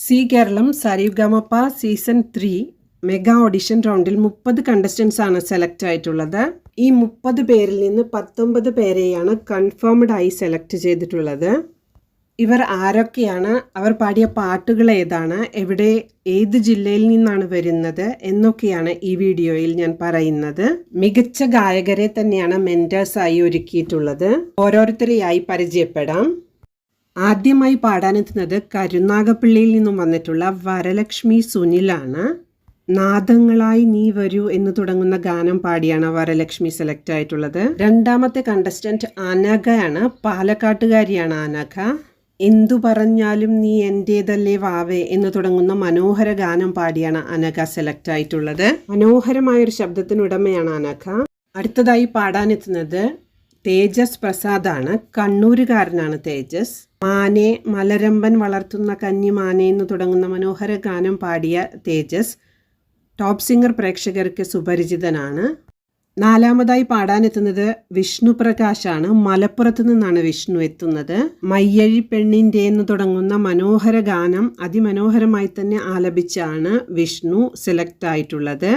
C Keralam Sarigamapa season 3 mega audition റൗണ്ടിൽ 30 contestants ആണ് select ആയിട്ടുള്ളത്. ഈ 30 പേരിൽ നിന്ന് 19 പേരെയാണ് കൺഫേംഡ് ആയി സെലക്ട് ചെയ്തിട്ടുള്ളത്. ഇവർ ആരൊക്കെയാണ്, അവർ പാടിയ പാട്ടുകൾ ഏതാണ്, എവിടെ, ഏത് ജില്ലയിൽ നിന്നാണ് വരുന്നത് എന്നൊക്കെയാണ് ഈ വീഡിയോയിൽ ഞാൻ പറയുന്നത്. മികച്ച ഗായകരെ തന്നെയാണ് മെന്റേഴ്സായി ഒരുക്കിയിട്ടുള്ളത്. ഓരോരുത്തരെയായി പരിചയപ്പെടാം. ആദ്യമായി പാടാനെത്തുന്നത് കരുനാഗപ്പള്ളിയിൽ നിന്നും വന്നിട്ടുള്ള വരലക്ഷ്മി സുനിലാണ്. നാദങ്ങളായി നീ വരൂ എന്ന് തുടങ്ങുന്ന ഗാനം പാടിയാണ് വരലക്ഷ്മി സെലക്ട് ആയിട്ടുള്ളത്. രണ്ടാമത്തെ കണ്ടസ്റ്റന്റ് അനഘയാണ്. പാലക്കാട്ടുകാരിയാണ് അനഘ. എന്തു പറഞ്ഞാലും നീ എന്റേതല്ലേ വാവേ എന്ന് തുടങ്ങുന്ന മനോഹര ഗാനം പാടിയാണ് അനഘ സെലക്ട് ആയിട്ടുള്ളത്. മനോഹരമായൊരു ശബ്ദത്തിനുടമയാണ് അനഘ. അടുത്തതായി പാടാനെത്തുന്നത് തേജസ് പ്രസാദാണ്. കണ്ണൂരുകാരനാണ് തേജസ്. മാനെ, മലരമ്പൻ വളർത്തുന്ന കന്നിമാനെ എന്ന് തുടങ്ങുന്ന മനോഹര ഗാനം പാടിയ തേജസ് ടോപ്പ് സിംഗർ പ്രേക്ഷകർക്ക് സുപരിചിതനാണ്. നാലാമതായി പാടാനെത്തുന്നത് വിഷ്ണു പ്രകാശാണ്. മലപ്പുറത്ത് നിന്നാണ് വിഷ്ണു എത്തുന്നത്. മയ്യഴി പെണ്ണിൻ്റെ എന്ന് തുടങ്ങുന്ന മനോഹര ഗാനം അതിമനോഹരമായി തന്നെ ആലപിച്ചാണ് വിഷ്ണു സെലക്ട് ആയിട്ടുള്ളത്.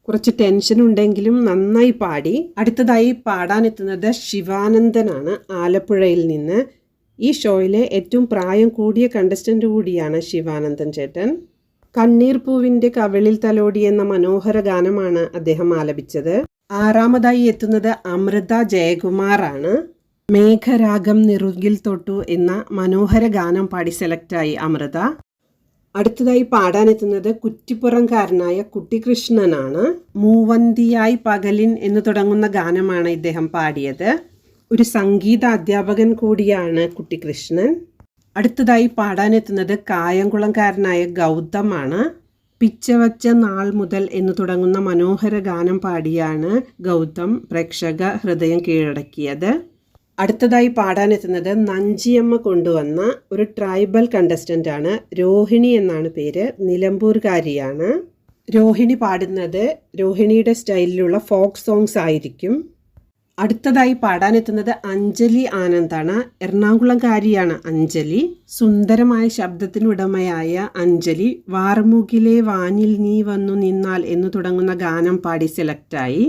കുറച്ച് ടെൻഷൻ ഉണ്ടെങ്കിലും നന്നായി പാടി. അടുത്തതായി പാടാനെത്തുന്നത് ശിവാനന്ദനാണ്. ആലപ്പുഴയിൽ നിന്ന്. ഈ ഷോയിലെ ഏറ്റവും പ്രായം കൂടിയ കണ്ടസ്റ്റന്റ് കൂടിയാണ് ശിവാനന്ദൻ ചേട്ടൻ. കണ്ണീർ പൂവിൻ്റെ കവിളിൽ തലോടി എന്ന മനോഹര ഗാനമാണ് അദ്ദേഹം ആലപിച്ചത്. ആറാമതായി എത്തുന്നത് അമൃത ജയകുമാറാണ്. മേഘരാഗം നിറുകിൽ തൊട്ടു എന്ന മനോഹര ഗാനം പാടി സെലക്റ്റായി അമൃത. അടുത്തതായി പാടാനെത്തുന്നത് കുറ്റിപ്പുറംകാരനായ കുട്ടികൃഷ്ണനാണ്. മൂവന്തിയായി പകലിൻ എന്ന് തുടങ്ങുന്ന ഗാനമാണ് ഇദ്ദേഹം പാടിയത്. ഒരു സംഗീത അധ്യാപകൻ കൂടിയാണ് കുട്ടികൃഷ്ണൻ. അടുത്തതായി പാടാനെത്തുന്നത് കായംകുളംകാരനായ ഗൗതമാണ്. പിച്ചവച്ച നാൾ മുതൽ എന്ന് തുടങ്ങുന്ന മനോഹര ഗാനം പാടിയാണ് ഗൗതം പ്രേക്ഷക ഹൃദയം കീഴടക്കിയത്. അടുത്തതായി പാടാനെത്തുന്നത് നഞ്ചിയമ്മ കൊണ്ടുവന്ന ഒരു ട്രൈബൽ കണ്ടസ്റ്റന്റ് ആണ്. രോഹിണി എന്നാണ് പേര്. നിലമ്പൂർകാരിയാണ്. രോഹിണി പാടുന്നത് രോഹിണിയുടെ സ്റ്റൈലിലുള്ള ഫോക്ക് സോങ്സ് ആയിരിക്കും. അടുത്തതായി പാടാനെത്തുന്നത് അഞ്ജലി ആനന്ദാണ്. എറണാകുളംകാരിയാണ് അഞ്ജലി. സുന്ദരമായ ശബ്ദത്തിനുടമയായ അഞ്ജലി വാർമുകിലെ വാനിൽ നീ വന്നു നിന്നാൽ എന്ന് തുടങ്ങുന്ന ഗാനം പാടി സെലക്റ്റായി.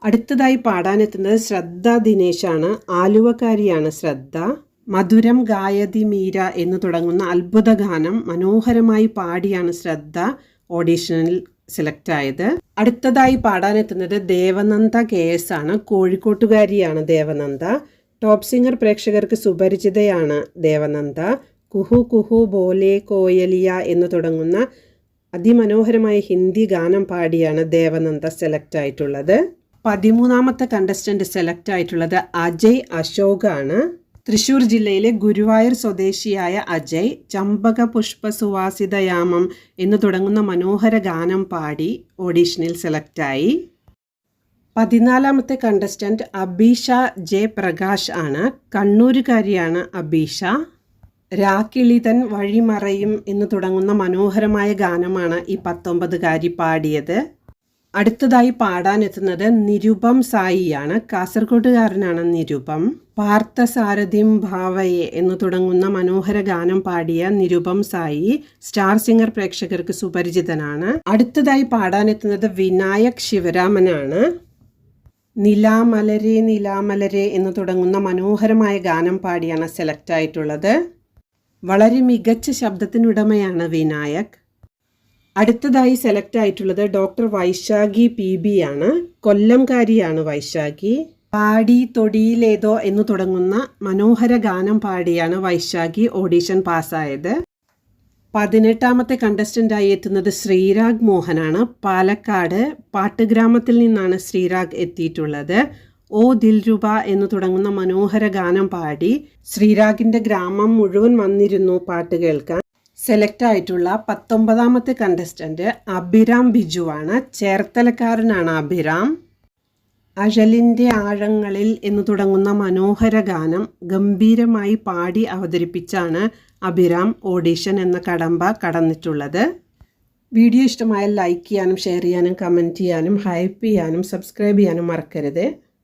അടുത്തതായി പാടാനെത്തുന്നത് ശ്രദ്ധ ദിനേശാണ്. ആലുവക്കാരിയാണ് ശ്രദ്ധ. മധുരം ഗായതി മീര എന്ന് തുടങ്ങുന്ന അത്ഭുത ഗാനം മനോഹരമായി പാടിയാണ് ശ്രദ്ധ ഓഡീഷനിൽ സെലക്ട് ആയത്. അടുത്തതായി പാടാനെത്തുന്നത് ദേവനന്ദ KS ആണ്. കോഴിക്കോട്ടുകാരിയാണ് ദേവനന്ദ. ടോപ്പ് സിംഗർ പ്രേക്ഷകർക്ക് സുപരിചിതയാണ് ദേവനന്ദ. കുഹു കുഹു ബോലെ കോയലിയ എന്ന് തുടങ്ങുന്ന അതിമനോഹരമായ ഹിന്ദി ഗാനം പാടിയാണ് ദേവനന്ദ സെലക്ട് ആയിട്ടുള്ളത്. 13ാമത്തെ കണ്ടസ്റ്റന്റ് സെലക്ട് ആയിട്ടുള്ളത് അജയ് അശോകാണ്. തൃശ്ശൂർ ജില്ലയിലെ ഗുരുവായൂർ സ്വദേശിയായ അജയ് ചമ്പക പുഷ്പ സുവാസിതയാമം എന്ന് തുടങ്ങുന്ന മനോഹര ഗാനം പാടി ഓഡീഷനിൽ സെലക്റ്റായി. 14ാമത്തെ കണ്ടസ്റ്റന്റ് അബീഷ ജെ പ്രകാശ് ആണ്. കണ്ണൂരുകാരിയാണ് അബീഷ. രാക്കിളിതൻ വഴിമറയും എന്ന് തുടങ്ങുന്ന മനോഹരമായ ഗാനമാണ് ഈ 19കാരി പാടിയത്. അടുത്തതായി പാടാനെത്തുന്നത് നിരുപം സായിയാണ്. കാസർഗോഡുകാരനാണ് നിരുപം. പാർത്ഥസാരഥിം ഭാവയെ എന്ന് തുടങ്ങുന്ന മനോഹര ഗാനം പാടിയ നിരുപം സായി സ്റ്റാർ സിംഗർ പ്രേക്ഷകർക്ക് സുപരിചിതനാണ്. അടുത്തതായി പാടാനെത്തുന്നത് വിനായക് ശിവരാമനാണ്. നിലാമലരെ നിലാമലരെ എന്ന് തുടങ്ങുന്ന മനോഹരമായ ഗാനം പാടിയാണ് സെലക്ട് ആയിട്ടുള്ളത്. വളരെ മികച്ച ശബ്ദത്തിനുടമയാണ് വിനായക്. അടുത്തതായി സെലക്ട് ആയിട്ടുള്ളത് ഡോക്ടർ വൈശാഖി PB ആണ്. കൊല്ലംകാരിയാണ് വൈശാഖി. പാടി തൊടിയിലേതോ എന്ന് തുടങ്ങുന്ന മനോഹര ഗാനം പാടിയാണ് വൈശാഖി ഓഡീഷൻ പാസ്സായത്. 18ാമത്തെ കണ്ടസ്റ്റന്റായി എത്തുന്നത് ശ്രീരാഗ് മോഹനാണ്. പാലക്കാട് പാട്ടുഗ്രാമത്തിൽ നിന്നാണ് ശ്രീരാഗ് എത്തിയിട്ടുള്ളത്. ഓ ദിൽരുബ എന്ന് തുടങ്ങുന്ന മനോഹര ഗാനം പാടി ശ്രീരാഗിന്റെ ഗ്രാമം മുഴുവൻ വന്നിരുന്നു പാട്ട് കേൾക്കാൻ. സെലക്ട് ആയിട്ടുള്ള 19ാമത്തെ കണ്ടസ്റ്റന്റ് അഭിരാം ബിജു ആണ്. ചേർത്തലക്കാരനാണ് അഭിരാം. അഴലിൻ്റെ ആഴങ്ങളിൽ എന്ന് തുടങ്ങുന്ന മനോഹര ഗാനം ഗംഭീരമായി പാടി അവതരിപ്പിച്ചാണ് അഭിരാം ഓഡീഷൻ എന്ന കടമ്പ കടന്നിട്ടുള്ളത്. വീഡിയോ ഇഷ്ടമായാൽ ലൈക്ക് ചെയ്യാനും ഷെയർ ചെയ്യാനും കമൻറ്റ് ചെയ്യാനും ഹൈപ്പ് ചെയ്യാനും സബ്സ്ക്രൈബ് ചെയ്യാനും മറക്കരുത്.